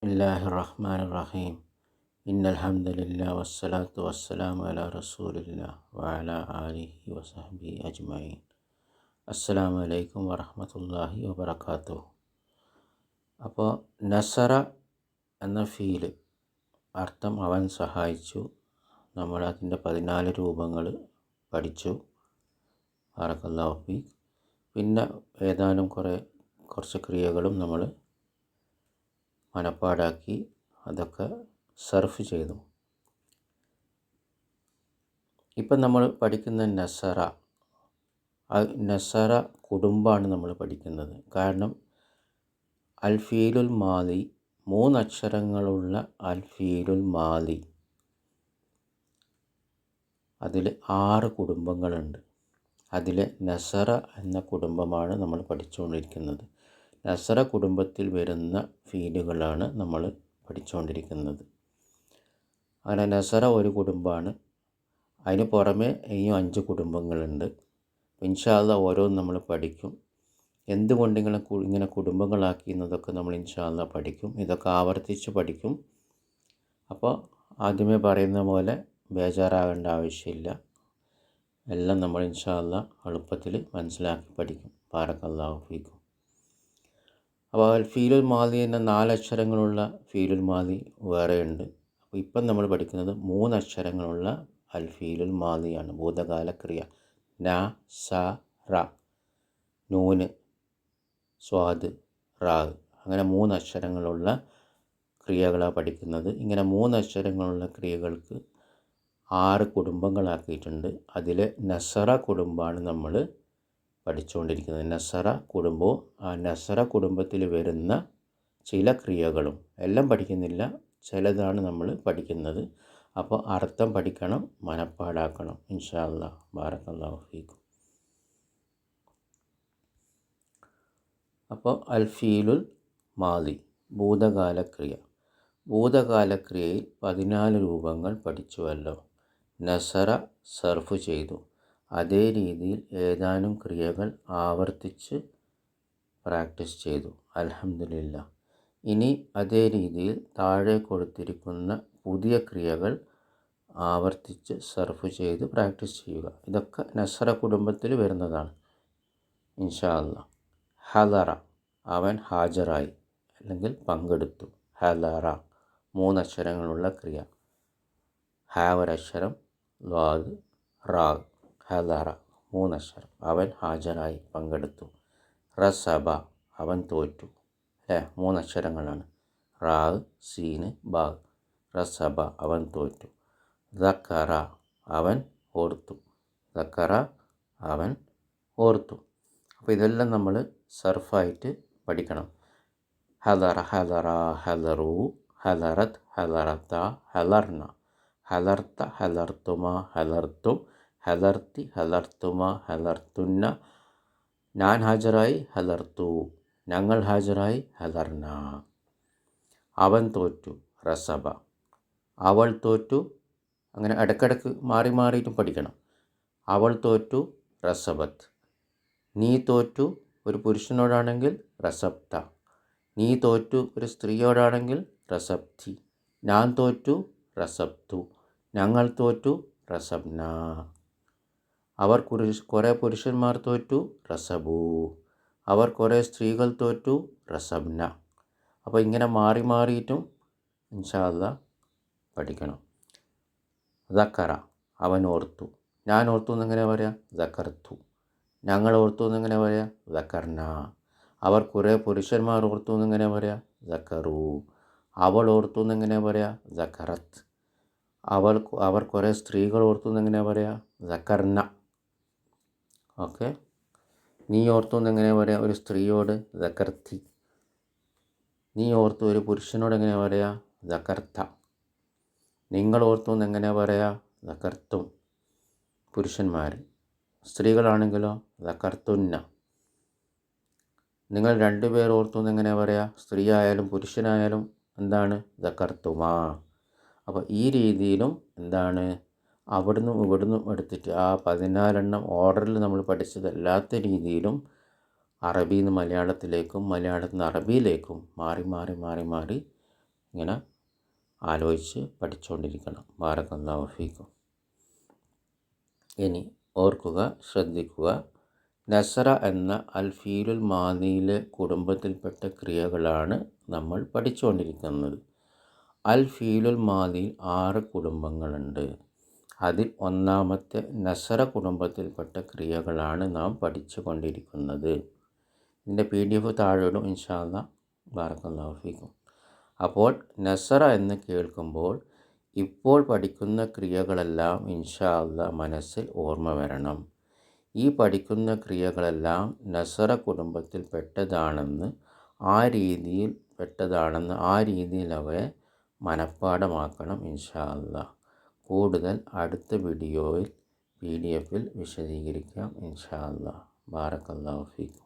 ബിസ്മില്ലാഹിർ റഹ്മാനിർ റഹീം. ഇന്നൽ ഹംദലില്ലാ വസ്സലാത്തു വസ്സലാമു അലാ റസൂലില്ലാ വഅലാ ആലിഹി വസഹ്ബിഹി അജ്മഈൻ. അസ്സലാമു അലൈക്കും വറഹ്മത്തുള്ളാഹി വബറകാതുഹു. അപ്പോൾ നസറ എന്ന ഫീല് അർത്ഥം അവൻ സഹായിച്ചു. നമ്മൾ അതിൻ്റെ 14 രൂപങ്ങൾ പഠിച്ചു. ബാറക്കല്ലാഹു ഫീക്. പിന്നെ ഏതാനും കുറച്ച് ക്രിയകളും നമ്മൾ മനപ്പാടാക്കി അതൊക്കെ സർഫ് ചെയ്തു. ഇപ്പം നമ്മൾ പഠിക്കുന്ന നസറ കുടുംബമാണ് നമ്മൾ പഠിക്കുന്നത്. കാരണം അൽ ഫീലുൽ മാദി 3 അക്ഷരങ്ങളുള്ള അൽ ഫീലുൽ മാദി അതിൽ 6 കുടുംബങ്ങളുണ്ട്. അതിൽ നസറ എന്ന കുടുംബമാണ് നമ്മൾ പഠിച്ചുകൊണ്ടിരിക്കുന്നത്. നസറ കുടുംബത്തിൽ വരുന്ന ഫീലുകളാണ് നമ്മൾ പഠിച്ചുകൊണ്ടിരിക്കുന്നത്. അങ്ങനെ നസറ ഒരു കുടുംബമാണ്. അതിന് പുറമെ ഇനിയും 5 കുടുംബങ്ങളുണ്ട്. ഇൻഷാ അല്ലാഹ് ഓരോന്നും നമ്മൾ പഠിക്കും. എന്തുകൊണ്ട് ഇങ്ങനെ കുടുംബങ്ങളാക്കി എന്നതൊക്കെ നമ്മൾ ഇൻഷാ അല്ലാഹ് പഠിക്കും. ഇതൊക്കെ ആവർത്തിച്ച് പഠിക്കും. അപ്പോൾ ആദ്യമേ പറയുന്ന പോലെ ബേജാറാകേണ്ട ആവശ്യമില്ല. എല്ലാം നമ്മൾ ഇൻഷാ അല്ലാഹ് എളുപ്പത്തിൽ മനസ്സിലാക്കി പഠിക്കും. ബാറക്കല്ലാഹു ഫീക്കും. അപ്പോൾ അൽ ഫീലുൽ മാദി എന്ന 4 അക്ഷരങ്ങളുള്ള ഫീലുൽ മാദി വേറെയുണ്ട്. അപ്പോൾ ഇപ്പം നമ്മൾ പഠിക്കുന്നത് 3 അക്ഷരങ്ങളുള്ള അൽ ഫീലുൽ മാദിയാണ്. ഭൂതകാല ക്രിയ ന സ റ, നൂന്, സ്വാദ്, റാ, അങ്ങനെ 3 അക്ഷരങ്ങളുള്ള ക്രിയകളാണ് പഠിക്കുന്നത്. ഇങ്ങനെ 3 അക്ഷരങ്ങളുള്ള ക്രിയകൾക്ക് 6 കുടുംബങ്ങളാക്കിയിട്ടുണ്ട്. അതിൽ നസറ കുടുംബമാണ് നമ്മൾ പഠിച്ചുകൊണ്ടിരിക്കുന്നത്. നസറ കുടുംബവും ആ നസറ കുടുംബത്തിൽ വരുന്ന ചില ക്രിയകളും എല്ലാം പഠിക്കുന്നില്ല, ചിലതാണ് നമ്മൾ പഠിക്കുന്നത്. അപ്പോൾ അർത്ഥം പഠിക്കണം, മനപ്പാടാക്കണം. ഇൻഷാ അല്ലാഹ്. ബാറക്കല്ലാഹു ഫീക്കും. അപ്പോൾ അൽ ഫീലുൽ മാദി ഭൂതകാല ക്രിയ. ഭൂതകാല ക്രിയയിൽ 14 രൂപങ്ങൾ പഠിച്ചുവല്ലോ. നസറ സർഫ് ചെയ്തു. അതേ രീതിയിൽ ഏതാനും ക്രിയകൾ ആവർത്തിച്ച് പ്രാക്ടീസ് ചെയ്തു. അൽഹംദുലില്ലാഹ്. ഇനി അതേ രീതിയിൽ താഴെ കൊടുത്തിരിക്കുന്ന പുതിയ ക്രിയകൾ ആവർത്തിച്ച് സർഫ് ചെയ്ത് പ്രാക്ടീസ് ചെയ്യുക. ഇതൊക്കെ നസറ കുടുംബത്തിൽ വരുന്നതാണ് ഇൻഷാ അല്ലാഹ്. ഹലറ അവൻ ഹാജരായി അല്ലെങ്കിൽ പങ്കെടുത്തു. ഹലറ 3 അക്ഷരങ്ങളുള്ള ക്രിയ. ഹ ഒരക്ഷരം, ലാദ്, റാ. ഹലറ 3 അക്ഷരം. അവൻ ഹാജരായി പങ്കെടുത്തു. റസബ അവൻ തോറ്റു. 3 അക്ഷരങ്ങളാണ്. റാ, സീന്, ബാ. റസബ അവൻ തോറ്റു. ദക്കറ അവൻ ഓർത്തു. ദക്കറ അവൻ ഓർത്തു. അപ്പോൾ ഇതെല്ലാം നമ്മൾ സർഫായിട്ട് പഠിക്കണം. ഹലറ ഹലറ ഹലറു, ഹലറത്ത് ഹലറത്ത ഹലർന, ഹലർത്ത ഹലർത്തുമ ഹലർത്തും, ഹലർത്തി ഹലർത്തുമ ഹലർത്തുന്ന. ഞാൻ ഹാജരായി ഹലർത്തു, ഞങ്ങൾ ഹാജരായി ഹലർന. അവൻ തോറ്റു റസബ, അവൾ തോറ്റു. അങ്ങനെ ഇടയ്ക്കിടയ്ക്ക് മാറി മാറിയിട്ടും പഠിക്കണം. അവൾ തോറ്റു റസബത്ത്. നീ തോറ്റു ഒരു പുരുഷനോടാണെങ്കിൽ റസബ്ത. നീ തോറ്റു ഒരു സ്ത്രീയോടാണെങ്കിൽ റസബ്തി. ഞാൻ തോറ്റു റസബ്തു. ഞങ്ങൾ തോറ്റു റസബ്ന. അവർ കുറേ പുരുഷന്മാർ തോറ്റു റസബു. അവർ കുറേ സ്ത്രീകൾ തോറ്റു റസബ്ന. അപ്പോൾ ഇങ്ങനെ മാറി മാറിയിട്ടും ഇൻഷാ അല്ലാഹ് പഠിക്കണം. ദക്കറ അവൻ ഓർത്തു. ഞാൻ ഓർത്തു എന്നെങ്ങനെ പറയാം? ദക്കർത്തു. ഞങ്ങൾ ഓർത്തു എന്നെങ്ങനെ പറയാം? ദക്കർന. അവർ കുറേ പുരുഷന്മാർ ഓർത്തു എന്നെങ്ങനെ പറയാം? ദക്കറു. അവൾ ഓർത്തു എന്നെങ്ങനെ പറയാം? ദക്കറത്ത്. അവർ കുറേ സ്ത്രീകൾ ഓർത്തു എന്നെങ്ങനെ പറയാം? ദക്കർന. ഓക്കെ. നീ ഓർത്തു എന്നെങ്ങനെ പറയാം? ഒരു സ്ത്രീയോട് ദക്കർത്തി. നീ ഓർത്തു ഒരു പുരുഷനോട് എങ്ങനെ പറയാം? ദക്കർത്ത. നിങ്ങൾ ഓർത്തു എന്നെങ്ങനെ പറയാം? ദക്കർത്തും. പുരുഷന്മാർ. സ്ത്രീകളാണെങ്കിലോ ദക്കർത്തുന്ന. നിങ്ങൾ 2 പേർ ഓർത്തു എന്നെങ്ങനെ പറയാം? സ്ത്രീ ആയാലും പുരുഷനായാലും എന്താണ്? ദക്കർത്തുമാ. അപ്പോൾ ഈ രീതിയിലും എന്താണ് അവിടുന്നും ഇവിടുന്നും എടുത്തിട്ട് ആ 14 എണ്ണം ഓർഡറിൽ നമ്മൾ പഠിച്ചതല്ലാത്ത രീതിയിലും അറബിയിൽ നിന്ന് മലയാളത്തിലേക്കും മലയാളത്തിൽ നിന്ന് അറബിയിലേക്കും മാറി മാറി മാറി മാറി ഇങ്ങനെ ആലോചിച്ച് പഠിച്ചുകൊണ്ടിരിക്കണം. ബാറക്കല്ലാഹു ഫീക്കും. ഇനി ഓർക്കുക, ശ്രദ്ധിക്കുക, നസറ എന്ന അൽ ഫീലുൽ മാദിയിലെ കുടുംബത്തിൽപ്പെട്ട ക്രിയകളാണ് നമ്മൾ പഠിച്ചുകൊണ്ടിരിക്കുന്നത്. അൽ ഫീലുൽ മാദിയിൽ 6 കുടുംബങ്ങളുണ്ട്. അതിൽ ഒന്നാമത്തെ നസറ കുടുംബത്തിൽപ്പെട്ട ക്രിയകളാണ് നാം പഠിച്ചു കൊണ്ടിരിക്കുന്നത്. ഇതിൻ്റെ PDF താഴെയിടും ഇൻഷാ അല്ലാഹ്. ബാറക്കല്ലാഹു ഫീക്കും. അപ്പോൾ നസറ എന്ന് കേൾക്കുമ്പോൾ ഇപ്പോൾ പഠിക്കുന്ന ക്രിയകളെല്ലാം ഇൻഷാ അല്ലാഹ് മനസ്സിൽ ഓർമ്മ വരണം. ഈ പഠിക്കുന്ന ക്രിയകളെല്ലാം നസറ കുടുംബത്തിൽ പെട്ടതാണെന്ന് ആ രീതിയിൽ അവയെ മനഃപ്പാഠമാക്കണം ഇൻഷാ അല്ലാഹ്. കൂടുതൽ അടുത്ത വീഡിയോയിൽ PDF വിശദീകരിക്കാം ഇൻഷാ അല്ലാഹ്. ബാറക്കല്ലാഹു ഫീക്കും.